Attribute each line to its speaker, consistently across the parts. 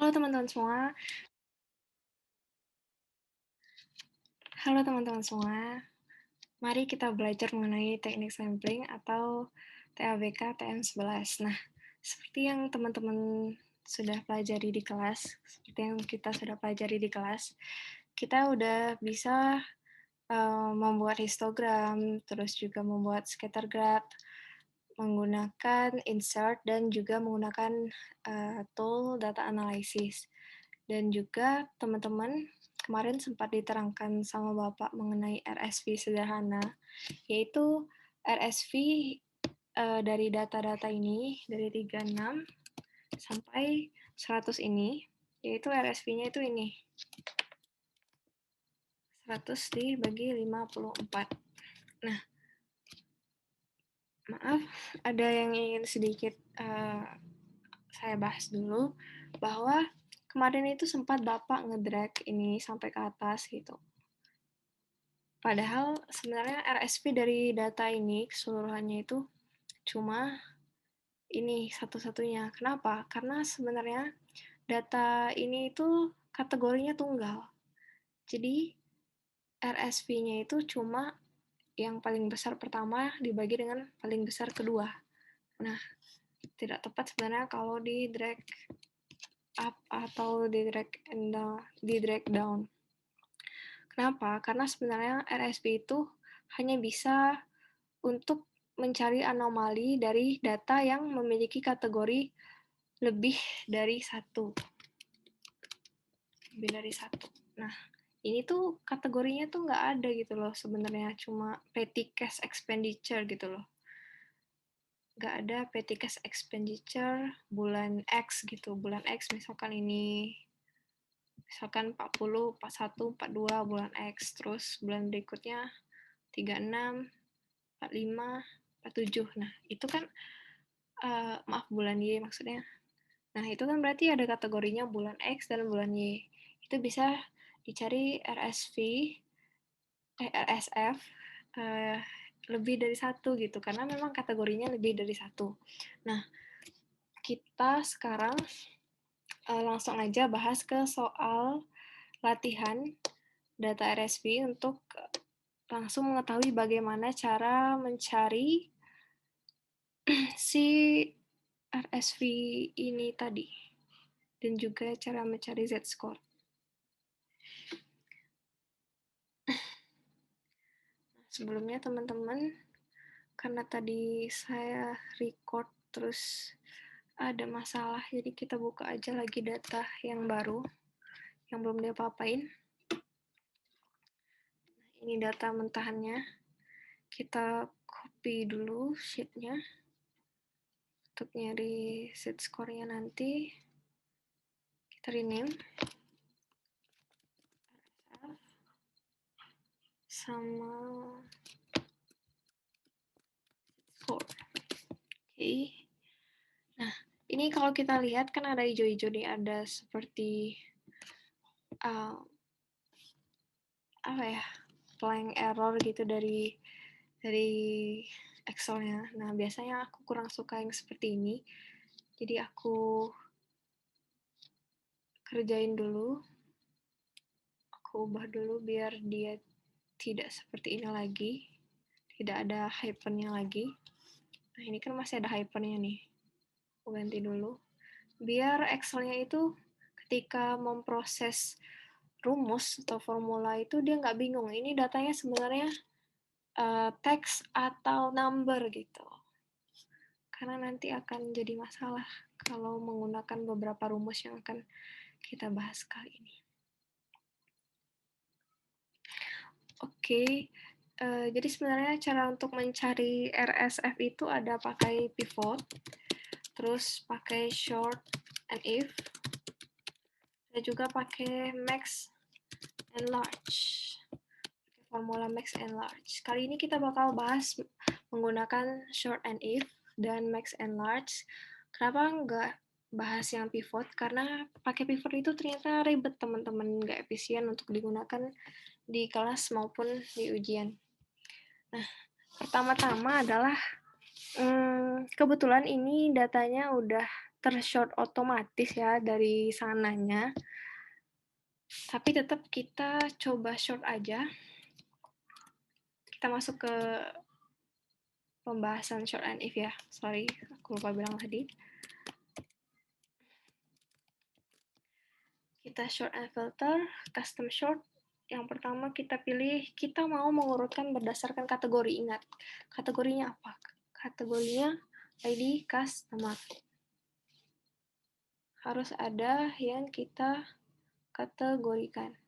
Speaker 1: Halo teman-teman semua. Halo teman-teman semua. Mari kita belajar mengenai teknik sampling atau TABK TM11. Nah, seperti yang teman-teman sudah pelajari di kelas, seperti yang kita sudah pelajari di kelas, kita udah bisa membuat histogram, terus juga membuat scatter graph, menggunakan insert dan juga menggunakan tool data analysis. Dan juga teman-teman kemarin sempat diterangkan sama Bapak mengenai RSV sederhana, yaitu RSV dari data-data ini, dari 36 sampai 100 ini, yaitu RSV-nya itu ini, 100 dibagi 54. Nah, maaf, ada yang ingin sedikit saya bahas dulu, bahwa kemarin itu sempat Bapak ngedrag ini sampai ke atas gitu. Padahal sebenarnya RSV dari data ini keseluruhannya itu cuma ini satu-satunya. Kenapa? Karena sebenarnya data ini itu kategorinya tunggal. Jadi RSV-nya itu cuma yang paling besar pertama dibagi dengan paling besar kedua. Nah, tidak tepat sebenarnya kalau di drag up atau di drag down. Kenapa? Karena sebenarnya RSV itu hanya bisa untuk mencari anomali dari data yang memiliki kategori lebih dari satu. Lebih dari satu. Nah, ini tuh kategorinya tuh nggak ada gitu loh sebenarnya, cuma petty cash expenditure gitu loh. Nggak ada petty cash expenditure bulan X gitu. Bulan X misalkan ini, misalkan 40, 41, 42 bulan X. Terus bulan berikutnya 36, 45, 47. Nah, itu kan maaf bulan Y maksudnya. Nah, itu kan berarti ada kategorinya bulan X dan bulan Y. Itu bisa dicari RSF lebih dari satu gitu, karena memang kategorinya lebih dari satu. Nah, kita sekarang langsung aja bahas ke soal latihan data RSV untuk langsung mengetahui bagaimana cara mencari si RSV ini tadi, dan juga cara mencari Z-score. Sebelumnya teman-teman, karena tadi saya record terus ada masalah, jadi kita buka aja lagi data yang baru, yang belum diapa-apain. Ini data mentahannya. Kita copy dulu sheet-nya untuk nyari sheet score-nya nanti. Kita rename sama score. Oke. Nah, ini kalau kita lihat kan ada hijau-hijau nih, ada seperti apa ya, blank error gitu dari Excel-nya. Nah, biasanya aku kurang suka yang seperti ini. Jadi aku kerjain dulu. Aku ubah dulu biar dia tidak seperti ini lagi. Tidak ada hypernya lagi. Nah, ini kan masih ada hypernya nih. Aku ganti dulu. Biar Excel-nya itu ketika memproses rumus atau formula itu dia nggak bingung. Ini datanya sebenarnya teks atau number gitu. Karena nanti akan jadi masalah kalau menggunakan beberapa rumus yang akan kita bahas kali ini. Oke, jadi sebenarnya cara untuk mencari RSF itu ada pakai pivot, terus pakai short and if, dan juga pakai max and large. Formula max and large. Kali ini kita bakal bahas menggunakan short and if dan max and large. Kenapa nggak bahas yang pivot? Karena pakai pivot itu ternyata ribet teman-teman, nggak efisien untuk digunakan di kelas maupun di ujian. Nah, pertama-tama adalah kebetulan ini datanya udah tershort otomatis ya dari sananya, tapi tetap kita coba short aja. Kita masuk ke pembahasan short and if ya. Sorry, aku lupa bilang tadi. Kita short and filter, custom short. Yang pertama kita pilih, kita mau mengurutkan berdasarkan kategori. Ingat, kategorinya apa? Kategorinya ID customer. Harus ada yang kita kategorikan.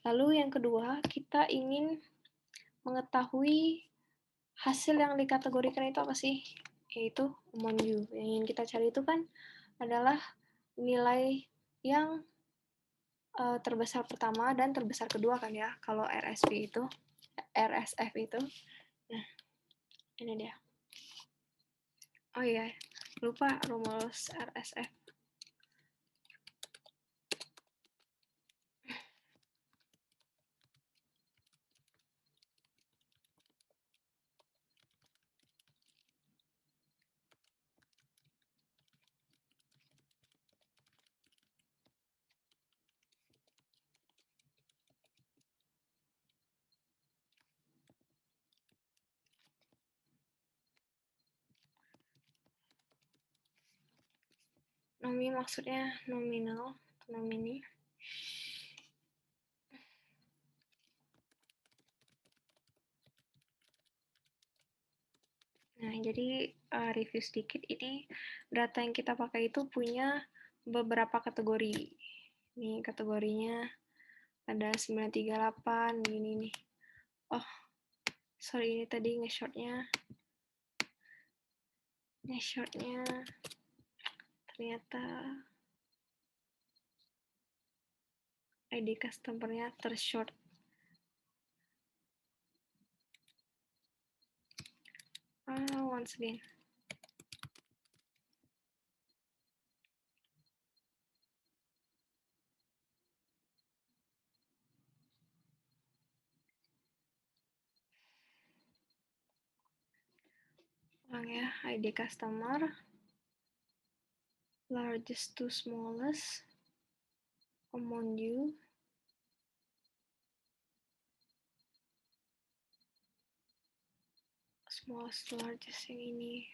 Speaker 1: Lalu yang kedua, kita ingin mengetahui hasil yang dikategorikan itu apa sih? Yaitu among you. Yang ingin kita cari itu kan adalah nilai yang terbesar pertama dan terbesar kedua kan ya, kalau RSF itu. Nah, ini dia. Oh iya, lupa rumus RSF. Nomi maksudnya nominal, nomini. Nah, jadi review sedikit, ini data yang kita pakai itu punya beberapa kategori. Ini kategorinya ada 938, gini nih. Oh, sorry, ini tadi nge-shortnya ternyata ID customer-nya tershort. Once again. Ulang ya, ID customer, largest to smallest, among you, smallest to largest yang ini.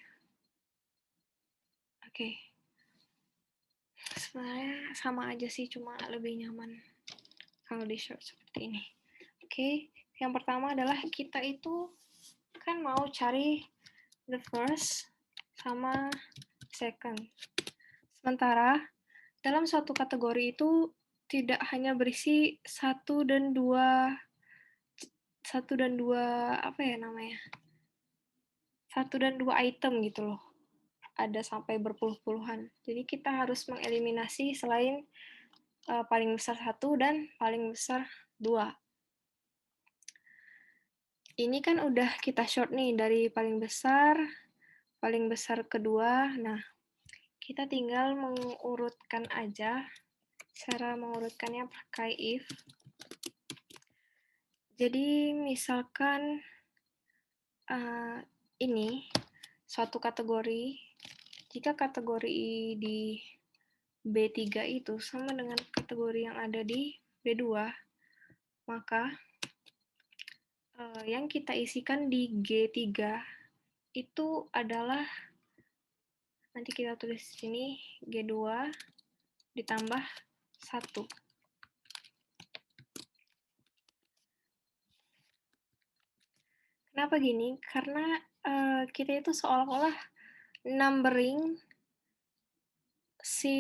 Speaker 1: Oke. Sebenarnya sama aja sih, cuma lebih nyaman kalau di short seperti ini. Oke, yang pertama adalah kita itu kan mau cari the first sama second. Sementara dalam suatu kategori itu tidak hanya berisi satu dan dua apa ya namanya? Satu dan dua item gitu loh. Ada sampai berpuluh-puluhan. Jadi kita harus mengeliminasi selain paling besar satu dan paling besar dua. Ini kan udah kita short nih dari paling besar kedua. Nah, kita tinggal mengurutkan aja. Cara mengurutkannya pakai if. Jadi misalkan ini suatu kategori, jika kategori di B3 itu sama dengan kategori yang ada di B2, maka yang kita isikan di G3 itu adalah, nanti kita tulis di sini, G2 ditambah 1. Kenapa gini? Karena kita itu seolah-olah numbering si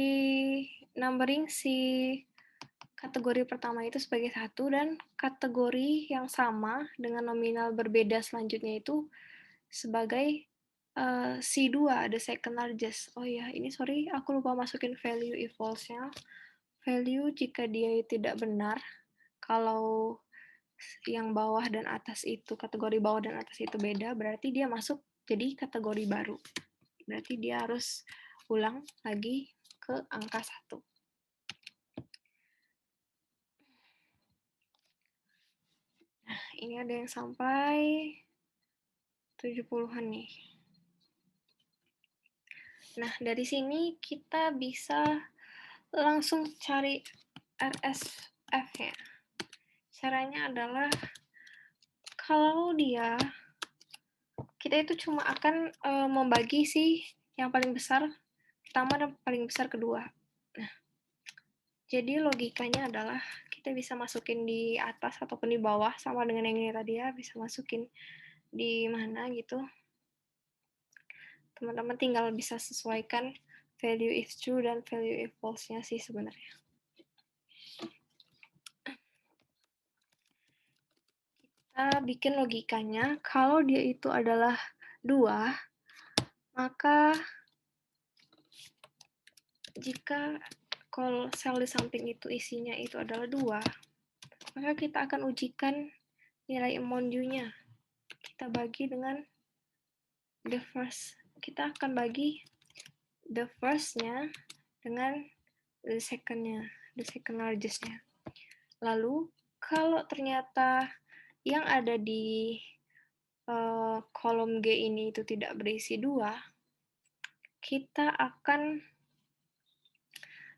Speaker 1: kategori pertama itu sebagai satu dan kategori yang sama dengan nominal berbeda selanjutnya itu sebagai C2, the second largest. Oh ya, ini sorry, aku lupa masukin value if false-nya. Value jika dia tidak benar, kalau yang bawah dan atas itu, kategori bawah dan atas itu beda, berarti dia masuk jadi kategori baru. Berarti dia harus ulang lagi ke angka 1. Nah, ini ada yang sampai 70-an nih. Nah, dari sini kita bisa langsung cari RSF-nya. Caranya adalah kalau kita itu cuma akan membagi sih yang paling besar pertama dan paling besar kedua. Nah, jadi logikanya adalah kita bisa masukin di atas ataupun di bawah sama dengan yang ini tadi ya, bisa masukin di mana gitu. Teman-teman tinggal bisa sesuaikan value if true dan value if false-nya sih sebenarnya. Kita bikin logikanya, kalau dia itu adalah 2, maka jika kalau sel di samping itu isinya itu adalah 2, maka kita akan ujikan nilai amount U-nya. Kita bagi dengan the first. Kita akan bagi the first-nya dengan the second-nya, the second largest-nya. Lalu, kalau ternyata yang ada di kolom G ini itu tidak berisi 2, kita akan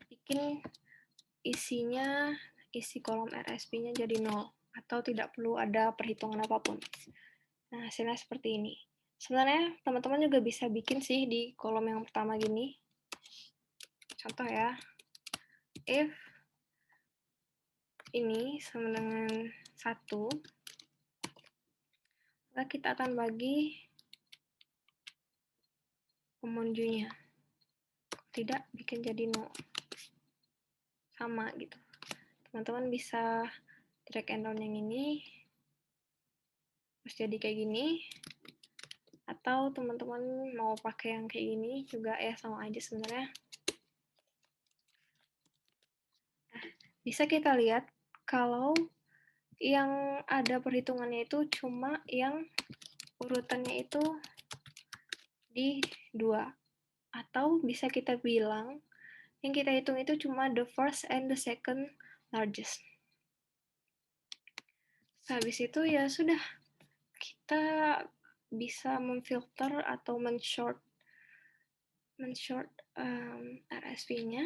Speaker 1: bikin isi kolom RSP-nya jadi 0, atau tidak perlu ada perhitungan apapun. Nah, hasilnya seperti ini. Sebenarnya teman-teman juga bisa bikin sih di kolom yang pertama gini. Contoh ya, if ini sama dengan 1, maka kita akan bagi pemunjunya. Tidak, bikin jadi 0. Sama gitu. Teman-teman bisa drag and down yang ini, terus jadi kayak gini. Atau teman-teman mau pakai yang kayak gini juga ya sama aja sebenarnya. Nah, bisa kita lihat kalau yang ada perhitungannya itu cuma yang urutannya itu di 2. Atau bisa kita bilang yang kita hitung itu cuma the first and the second largest. Habis itu ya sudah, kita bisa memfilter atau men-short RSV-nya.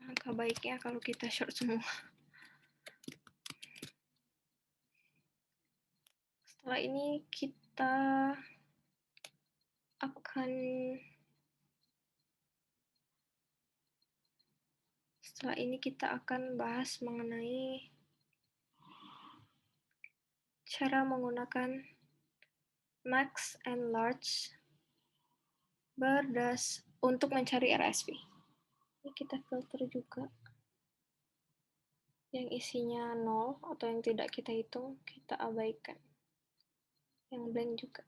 Speaker 1: Angka baiknya kalau kita short semua. Setelah ini kita akan bahas mengenai cara menggunakan max and large untuk mencari RSV. Ini kita filter juga. Yang isinya 0 atau yang tidak kita hitung, kita abaikan. Yang blank juga.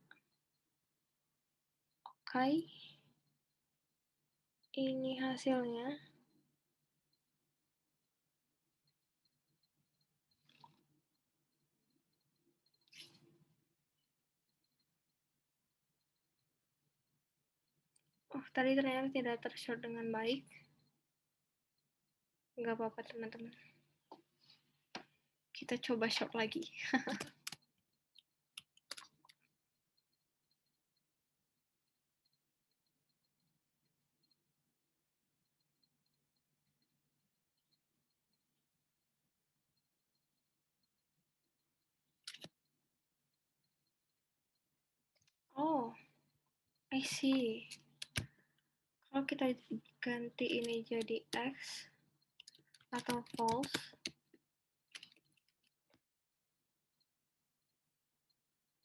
Speaker 1: Oke. Ini hasilnya. Oh, tadi ternyata tidak tershort dengan baik. Nggak apa-apa, teman-teman. Kita coba short lagi. Oh, I see. Kalau kita ganti ini jadi X atau false,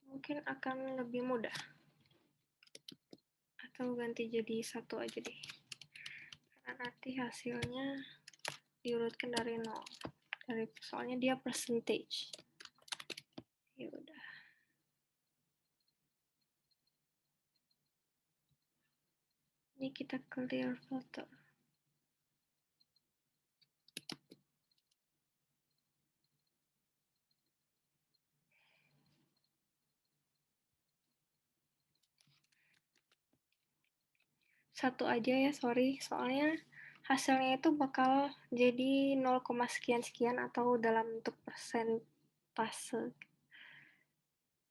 Speaker 1: mungkin akan lebih mudah. Atau ganti jadi 1 aja deh. Karena nanti hasilnya diurutkan dari 0. Soalnya dia percentage. Ya udah. Ini kita clear filter. satu aja ya, sorry. Soalnya hasilnya itu bakal jadi 0, sekian-sekian atau dalam bentuk persentase.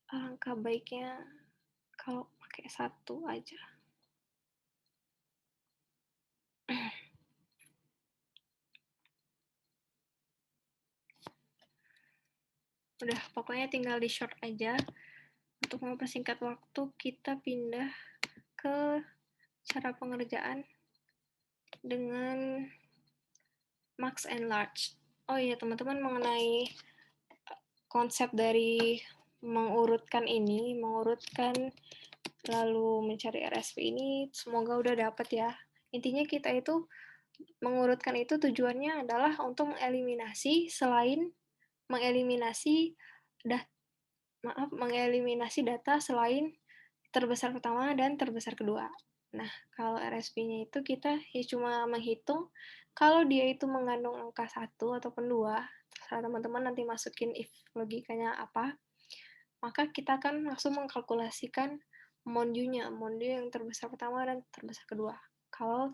Speaker 1: Alangkah baiknya kalau pakai satu aja. Udah, pokoknya tinggal di short aja. Untuk mempersingkat waktu, kita pindah ke cara pengerjaan dengan max and large. Oh iya, teman-teman, mengenai konsep dari mengurutkan lalu mencari RSV ini, semoga udah dapet ya. Intinya kita itu mengurutkan itu tujuannya adalah untuk mengeliminasi data selain terbesar pertama dan terbesar kedua. Nah, kalau RSP-nya itu kita ya cuma menghitung kalau dia itu mengandung angka 1 ataupun 2, terserah teman-teman nanti masukin if logikanya apa, maka kita akan langsung mengkalkulasikan mondu-nya, mondu yang terbesar pertama dan terbesar kedua. Kalau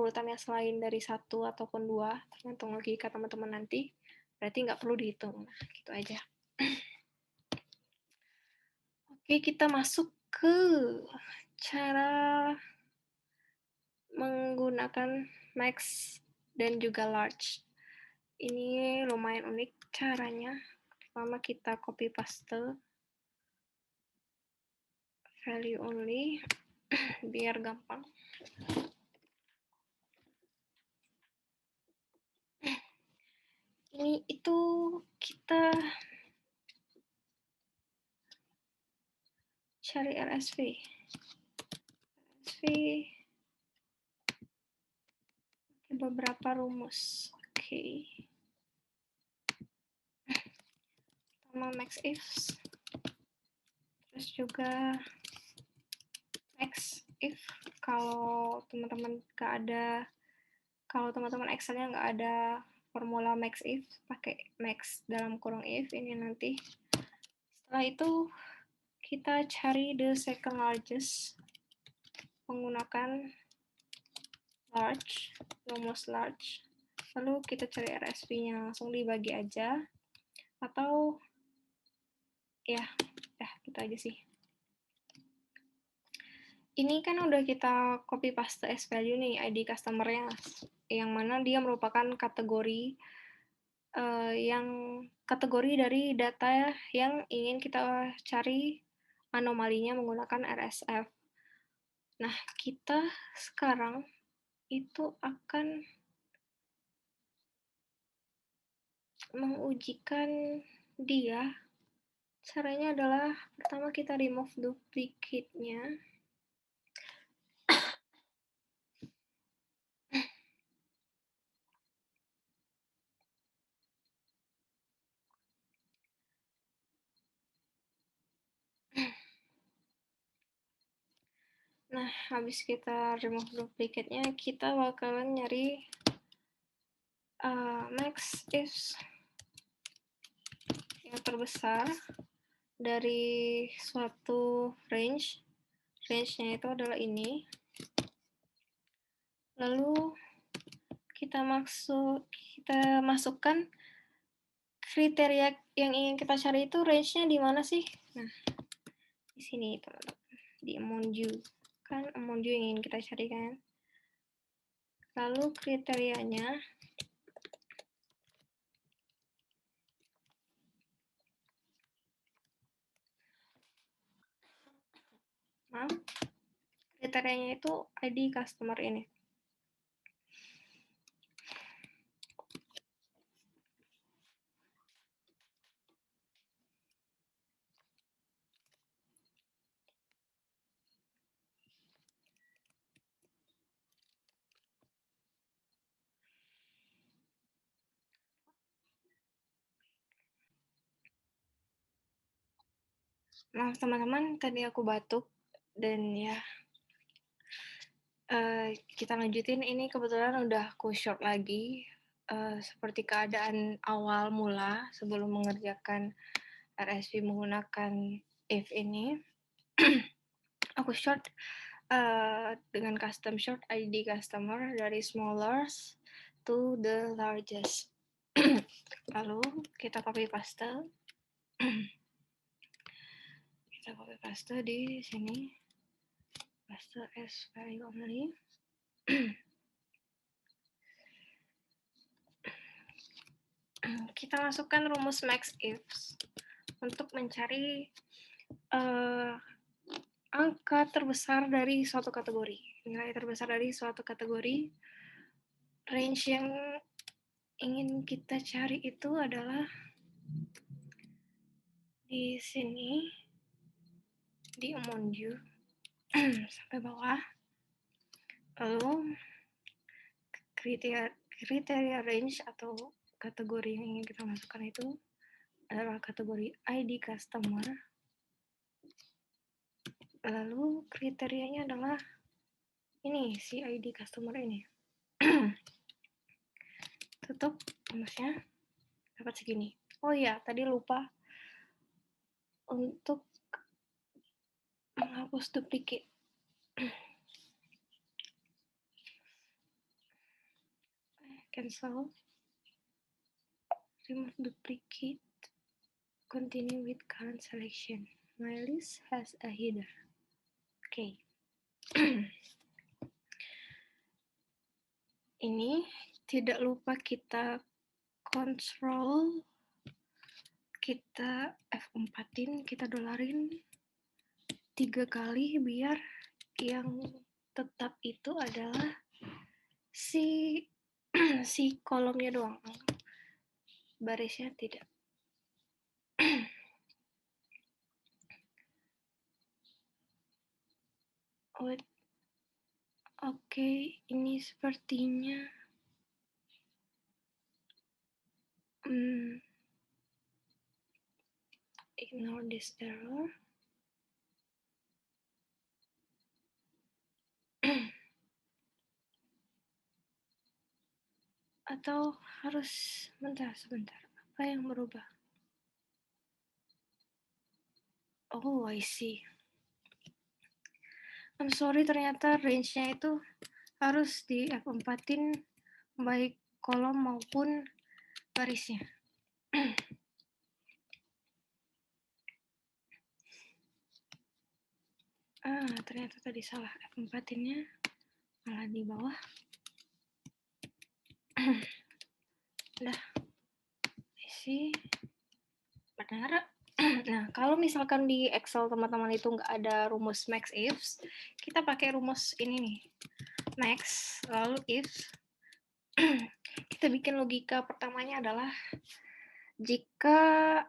Speaker 1: urutannya selain dari 1 ataupun 2, tergantung logika teman-teman nanti, berarti nggak perlu dihitung. Nah, gitu aja. Oke, kita masuk ke cara menggunakan max dan juga large. Ini lumayan unik caranya. Pertama kita copy paste value only biar gampang. Ini itu kita cari RSV. Beberapa rumus. Oke. Pertama max ifs. Terus juga max if kalau teman-teman Excelnya nggak ada formula max if, pakai max dalam kurung if ini nanti. Setelah itu kita cari the second largest menggunakan rumus large. Lalu kita cari RSV-nya, langsung dibagi aja. Atau ya gitu aja sih. Ini kan udah kita copy paste as value nih, ID customer-nya, yang mana dia merupakan kategori dari data yang ingin kita cari anomalinya menggunakan RSF. Nah, kita sekarang itu akan mengujikan dia. Caranya adalah pertama kita remove duplicate-nya. Nah, habis kita remove duplicate-nya, kita bakalan nyari max ifs yang terbesar dari suatu range-nya itu adalah ini. Lalu kita masukkan kriteria yang ingin kita cari itu range-nya di mana sih? Nah, di sini teman-teman, di amount due. Kan amount due yang ingin kita cari kan. Lalu kriterianya kriterianya itu ID customer ini. Maaf teman-teman, tadi aku batuk dan ya kita lanjutin. Ini kebetulan udah aku short lagi seperti keadaan awal mula sebelum mengerjakan RSV menggunakan if ini. Aku short dengan custom short ID customer dari smallest to the largest. Lalu kita copy paste. Kita copy paste di sini. Paste as value only. Kita masukkan rumus max ifs untuk mencari angka terbesar dari suatu kategori. Nilai terbesar dari suatu kategori. Range yang ingin kita cari itu adalah di sini, di among you, sampai bawah. Lalu kriteria range atau kategori yang ingin kita masukkan itu adalah kategori ID customer. Lalu kriterianya adalah ini, si ID customer ini. Tutup rumusnya, dapat segini. Oh iya, tadi lupa untuk menghapus duplicate. Cancel. Remove duplicate. Continue with current selection. My list has a header. Oke. Ini tidak lupa kita control, kita F4-in, kita dolarin 3 kali biar yang tetap itu adalah si si kolomnya doang. Barisnya tidak. Oke, ini sepertinya ignore this error. Atau harus sebentar. Apa yang berubah? Oh, I see. I'm sorry, ternyata range-nya itu harus di F4-in baik kolom maupun barisnya. Ternyata tadi salah, F4-innya malah di bawah. Udah, isi benar. Nah, kalau misalkan di Excel teman-teman itu nggak ada rumus max ifs, kita pakai rumus ini nih, max, lalu if. Kita bikin logika pertamanya adalah jika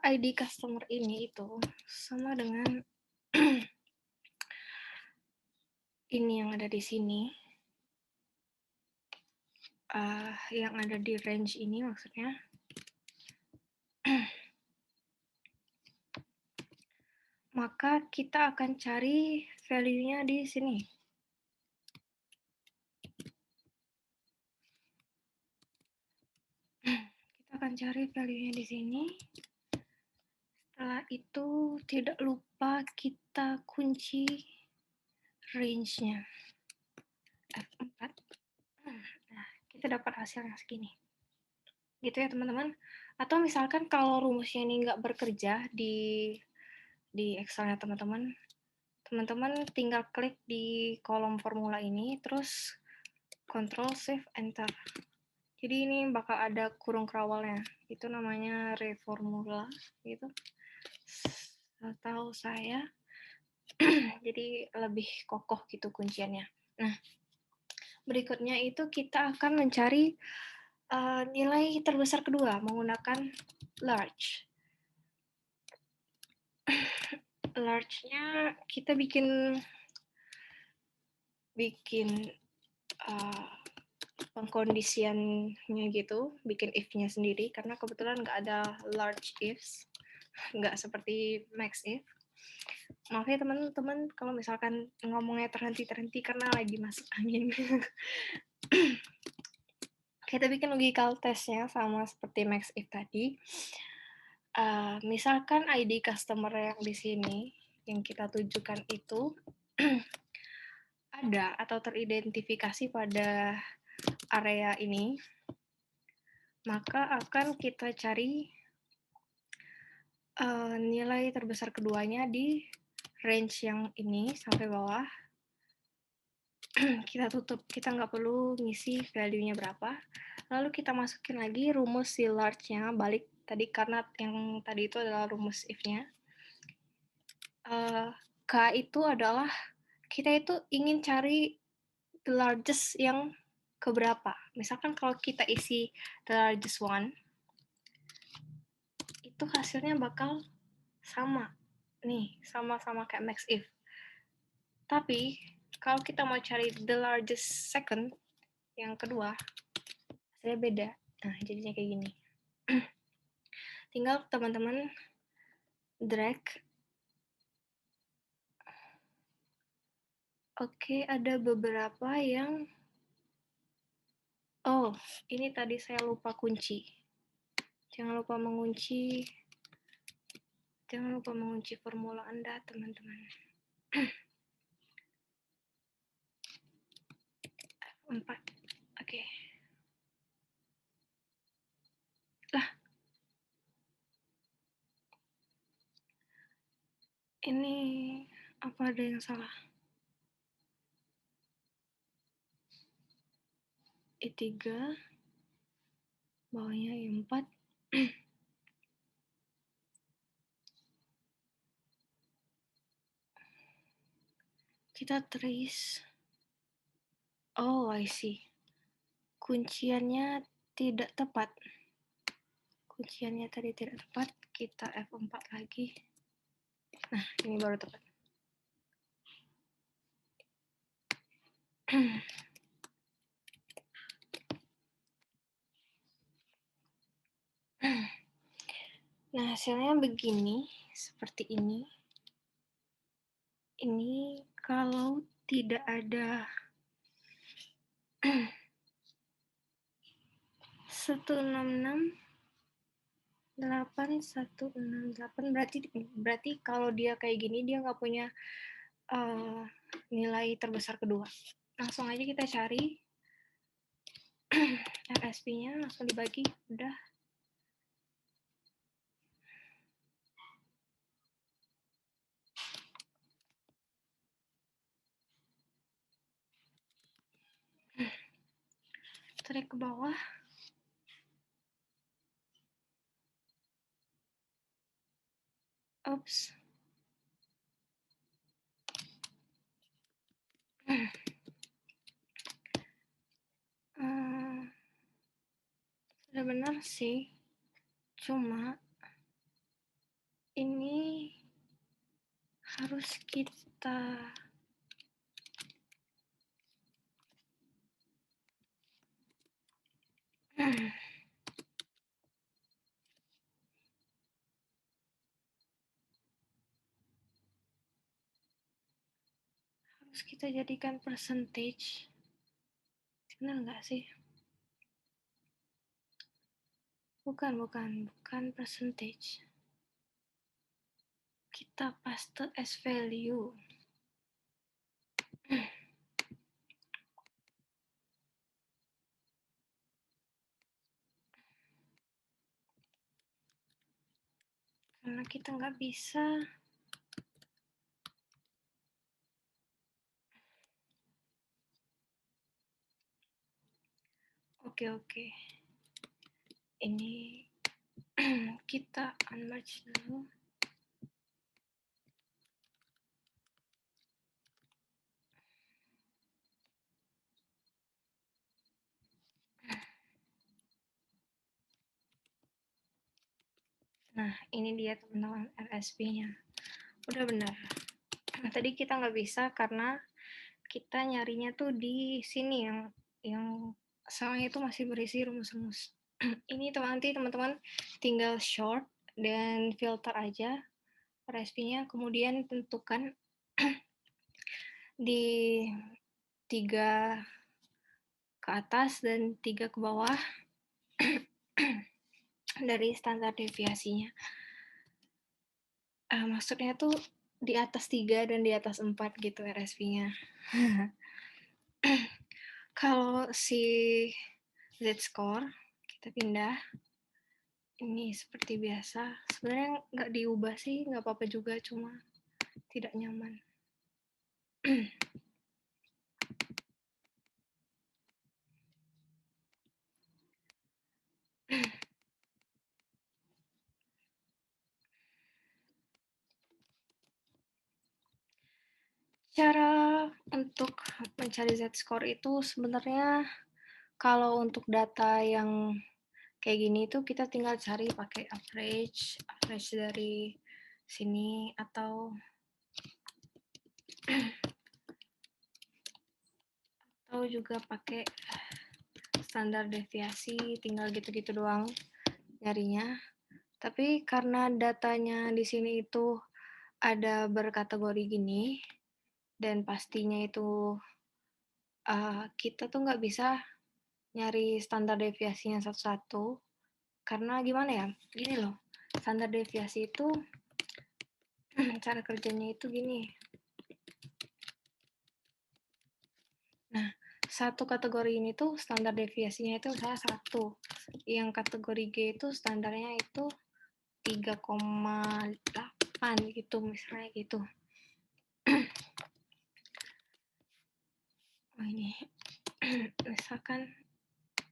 Speaker 1: ID customer ini itu sama dengan ini yang ada di sini, yang ada di range ini maksudnya, maka kita akan cari value-nya di sini. Kita akan cari value-nya di sini. Setelah itu tidak lupa kita kunci range-nya. F4. Nah, kita dapat hasilnya segini. Gitu ya teman-teman. Atau misalkan kalau rumusnya ini nggak bekerja di Excel-nya teman-teman, tinggal klik di kolom formula ini, terus Ctrl Shift Enter. Jadi ini bakal ada kurung kerawalnya. Itu namanya reformula gitu. Setahu saya. Jadi lebih kokoh gitu kunciannya. Nah, berikutnya itu kita akan mencari nilai terbesar kedua menggunakan large. Large-nya kita bikin pengkondisiannya gitu, bikin if-nya sendiri, karena kebetulan nggak ada large ifs, nggak seperti max if. Maaf ya teman-teman kalau misalkan ngomongnya terhenti-terhenti karena lagi masuk angin. Kita bikin logical test-nya sama seperti max if tadi. Misalkan ID customer yang di sini yang kita tujukan itu ada atau teridentifikasi pada area ini, maka akan kita cari nilai terbesar keduanya di range yang ini sampai bawah. Kita tutup, kita nggak perlu ngisi value-nya berapa. Lalu kita masukin lagi rumus si large-nya, balik tadi karena yang tadi itu adalah rumus if-nya. K itu adalah, kita itu ingin cari the largest yang keberapa. Misalkan kalau kita isi the largest one, itu hasilnya bakal sama. Nih, sama-sama kayak max if. Tapi, kalau kita mau cari the largest second, yang kedua, hasilnya beda. Nah, jadinya kayak gini. Tinggal teman-teman drag. Oke, ada beberapa yang... Oh, ini tadi saya lupa kunci. Jangan lupa mengunci formula Anda, teman-teman. 4. Oke. Lah, ini apa ada yang salah? I3, bawahnya I4. Kita trace. Oh, I see. Kunciannya tidak tepat. Kunciannya tadi tidak tepat. Kita F4 lagi. Nah, ini baru tepat. Nah, hasilnya begini, seperti ini. Ini kalau tidak ada 166.8 berarti kalau dia kayak gini dia nggak punya nilai terbesar kedua. Langsung aja kita cari RSP-nya, langsung dibagi, udah. Tarik ke bawah. Oops. Sudah benar sih, cuma ini harus kita jadikan percentage. Benar nggak sih? Bukan percentage. Kita paste as value. Karena kita nggak bisa. Oke. Ini kita unmerge dulu. Nah, ini dia teman-teman RSP-nya. Udah benar. Tadi kita nggak bisa karena kita nyarinya tuh di sini yang selnya itu masih berisi rumus-rumus. Ini nanti teman-teman tinggal short dan filter aja RSP-nya, kemudian tentukan di 3 ke atas dan 3 ke bawah dari standar deviasinya. Maksudnya tuh di atas 3 dan di atas 4 gitu RSV-nya. Kalau si Z-score, kita pindah. Ini seperti biasa. Sebenarnya nggak diubah sih, nggak apa-apa juga, cuma tidak nyaman. Cara untuk mencari Z-score itu sebenarnya kalau untuk data yang kayak gini tuh kita tinggal cari pakai average dari sini atau juga pakai standar deviasi, tinggal gitu-gitu doang nyarinya. Tapi karena datanya di sini itu ada berkategori gini dan pastinya itu kita tuh nggak bisa nyari standar deviasinya satu-satu karena gimana ya? Gini loh, standar deviasi itu cara kerjanya itu gini. Nah, satu kategori ini tuh standar deviasinya itu misalnya 1. Yang kategori G itu standarnya itu 3,8 gitu misalnya gitu. Oh ini misalkan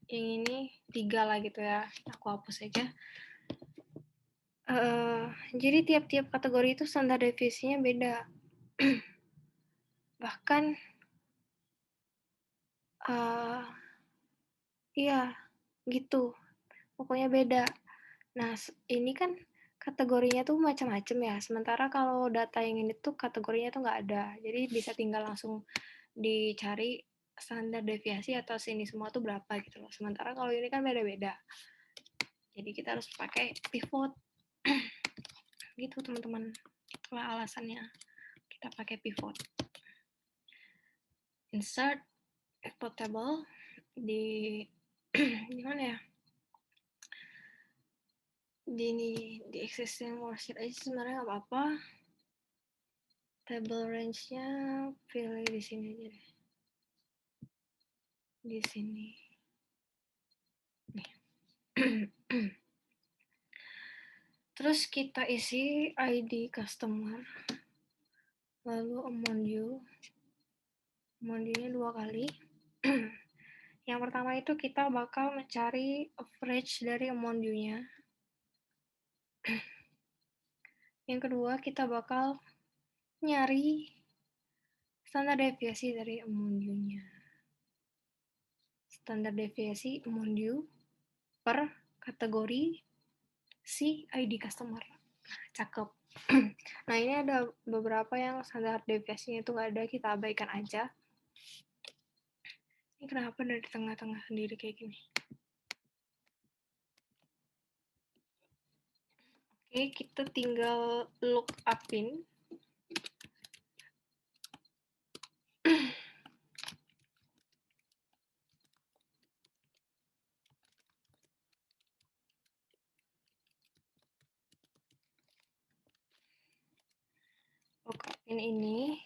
Speaker 1: yang ini 3 lah gitu ya, aku hapus aja. Jadi tiap-tiap kategori itu standar deviasinya beda. Bahkan iya gitu, pokoknya beda. Nah, ini kan kategorinya tuh macam-macam ya. Sementara kalau data yang ini tuh kategorinya tuh nggak ada. Jadi bisa tinggal langsung dicari standar deviasi atau sini semua tuh berapa gitu loh. Sementara kalau ini kan beda-beda. Jadi kita harus pakai pivot. Gitu teman-teman. Itulah alasannya kita pakai pivot. Insert pivot table di gimana ya? Di existing worksheet aja sebenarnya nggak apa-apa. Table range-nya pilih di sini aja deh. Di sini. Nih. Terus kita isi ID customer. Lalu among you. Among you-nya 2 kali. Yang pertama itu kita bakal mencari average dari among you-nya. Yang kedua kita bakal nyari standar deviasi dari among you-nya. Standar deviasi among you per kategori si ID customer. Cakep. Nah, ini ada beberapa yang standar deviasinya itu nggak ada, kita abaikan aja. Ini kenapa dari tengah-tengah sendiri kayak gini? Oke, kita tinggal look up-in. Look up-in ini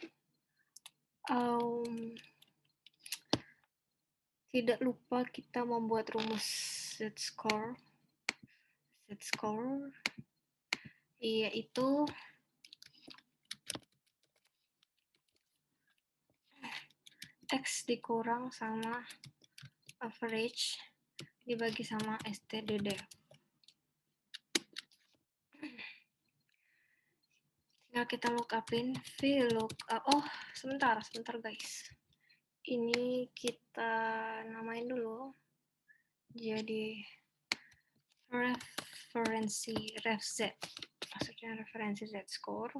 Speaker 1: tidak lupa kita membuat rumus Z-score. Z-score yaitu X dikurang sama average dibagi sama STDD. Tinggal kita look up-in, VLOOKUP. Oh, sebentar guys. Ini kita namain dulu. Jadi referensi ref-z. Maksudnya referensi Z-score.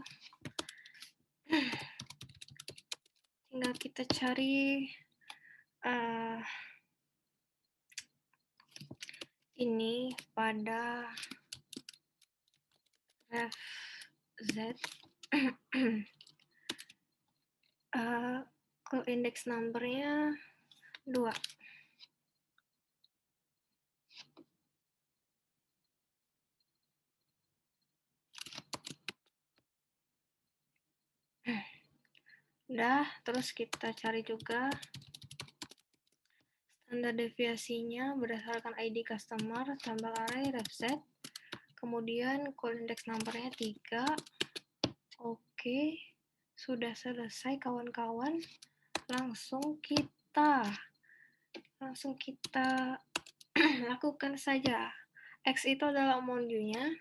Speaker 1: Tinggal kita cari ini pada ref-z. Ke index numbernya 2. Udah, terus kita cari juga standar deviasinya berdasarkan ID customer, tambah array, refset. Kemudian call index number-nya 3. Oke, sudah selesai kawan-kawan. Langsung kita lakukan saja. X itu adalah mondu-nya.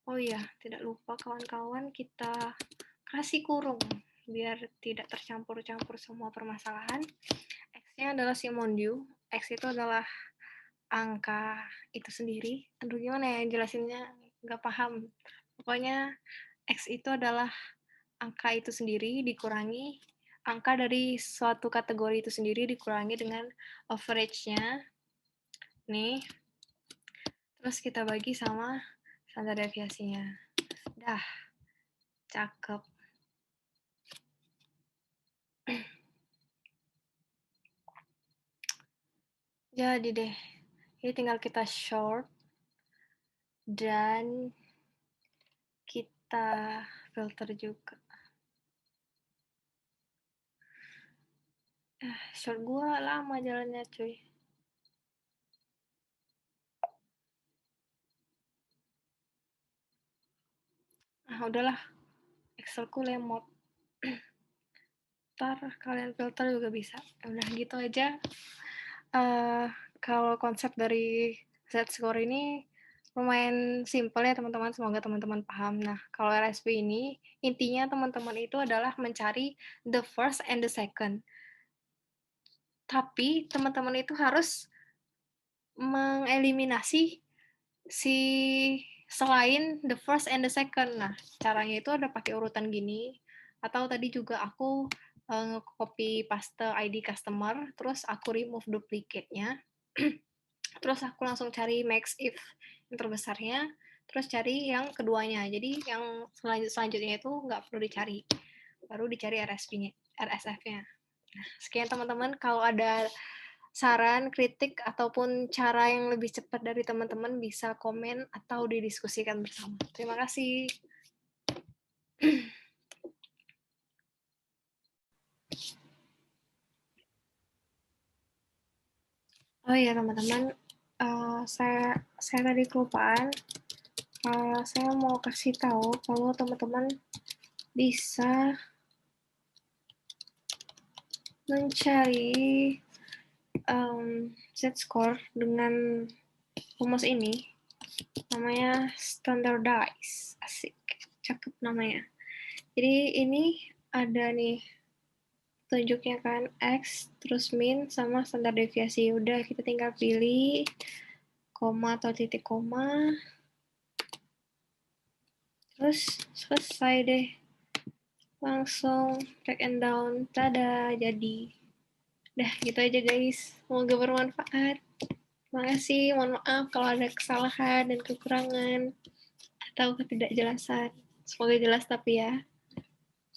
Speaker 1: Oh iya, tidak lupa kawan-kawan, kita kasih kurung biar tidak tercampur-campur semua permasalahan. X-nya adalah si mondu. X itu adalah angka itu sendiri. Aduh, gimana ya jelasinnya? Nggak paham. Pokoknya X itu adalah angka itu sendiri dikurangi angka dari suatu kategori itu sendiri dikurangi dengan average-nya. Nih. Terus kita bagi sama standar deviasinya. Dah. Cakep. Jadi deh. Ini tinggal kita short dan kita filter juga. Short gua lama jalannya, cuy. Udahlah. Excelku lemot. Ntar kalian filter juga bisa. Udah gitu aja. Kalau konsep dari Z-score ini lumayan simpel ya teman-teman, semoga teman-teman paham. Nah, kalau RSP ini intinya teman-teman itu adalah mencari the first and the second. Tapi teman-teman itu harus mengeliminasi si selain the first and the second. Nah, caranya itu ada pakai urutan gini, atau tadi juga aku copy paste ID customer, terus aku remove duplicate-nya. Terus aku langsung cari max if yang terbesarnya, terus cari yang keduanya. Jadi yang selanjutnya itu nggak perlu dicari, baru dicari RSF-nya. Nah, sekian teman-teman, kalau ada saran, kritik, ataupun cara yang lebih cepat dari teman-teman bisa komen atau didiskusikan bersama. Terima kasih. Oh iya teman-teman, saya tadi kelupaan. Saya mau kasih tahu kalau teman-teman bisa mencari Z-score dengan rumus ini, namanya standardize. Asik, cakep namanya. Jadi ini ada nih tunjuknya kan, X, terus min, sama standar deviasi. Udah, kita tinggal pilih koma atau titik koma, terus selesai deh. Langsung drag and down, tada, jadi. Dah, gitu aja guys. Semoga bermanfaat. Terima kasih, mohon maaf kalau ada kesalahan dan kekurangan atau ketidakjelasan. Semoga jelas tapi ya.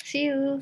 Speaker 1: See you.